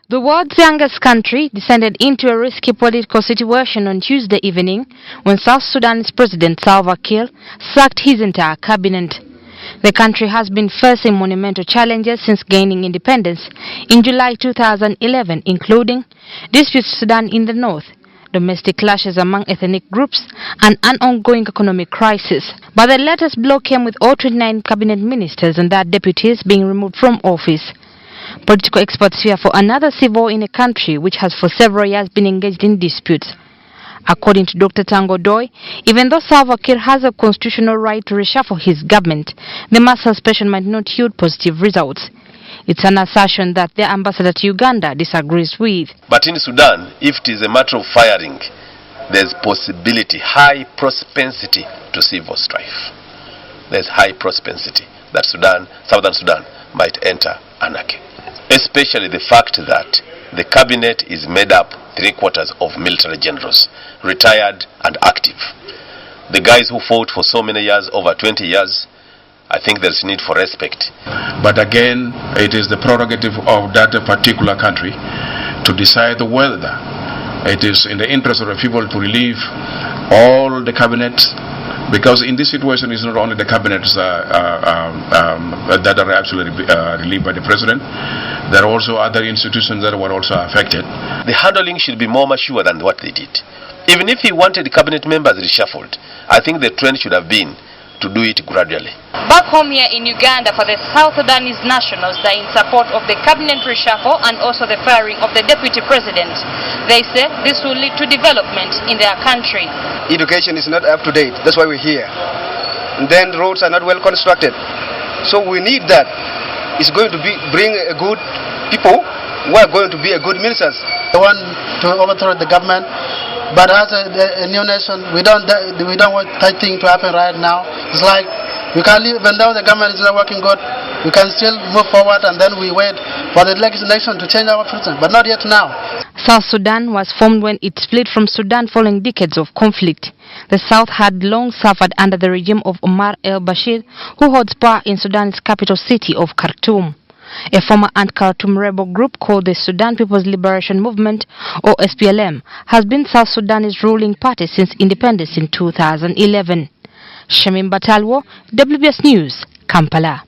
The world's youngest country descended into a risky political situation on Tuesday evening when South Sudan's President Salva Kiir sacked his entire cabinet. The country has been facing monumental challenges since gaining independence in July 2011, including disputes with Sudan in the north, domestic clashes among ethnic groups, and an ongoing economic crisis. But the latest blow came with all 29 cabinet ministers and their deputies being removed from office. Political experts fear for another civil war in a country which has for several years been engaged in disputes. According to Dr. Tango Doi, even though Salva Kiir has a constitutional right to reshuffle his government, the mass suspension might not yield positive results. It's an assertion that their ambassador to Uganda disagrees with. But in Sudan, if it is a matter of firing, there's possibility, high propensity to civil strife. There's high propensity that Southern Sudan might enter anarchy. Especially the fact that the cabinet is made up 3/4 of military generals, retired and active. The guys who fought for so many years, over 20 years, I think there's need for respect. But again, it is the prerogative of that particular country to decide whether it is in the interest of the people to relieve all the cabinets, because in this situation it's not only the cabinets that are absolutely relieved by the president. There are also other institutions that were also affected. The handling should be more mature than what they did. Even if he wanted the cabinet members reshuffled, I think the trend should have been to do it gradually. Back home here in Uganda, for the South Sudanese nationals, they are in support of the cabinet reshuffle and also the firing of the deputy president. They say this will lead to development in their country. Education is not up to date, that's why we're here. And then roads are not well constructed. So we need that. It's going to bring a good people who are going to be a good ministers. They want to overthrow the government. But as a new nation, we don't want that thing to happen right now. It's like we can leave, even though the government is not working good, we can still move forward and then we wait for the next election to change our president, but not yet now. South Sudan was formed when it split from Sudan following decades of conflict. The South had long suffered under the regime of Omar el-Bashir, who holds power in Sudan's capital city of Khartoum. A former anti-Khartoum rebel group called the Sudan People's Liberation Movement, or SPLM, has been South Sudan's ruling party since independence in 2011. Shamim Batalwo, WBS News, Kampala.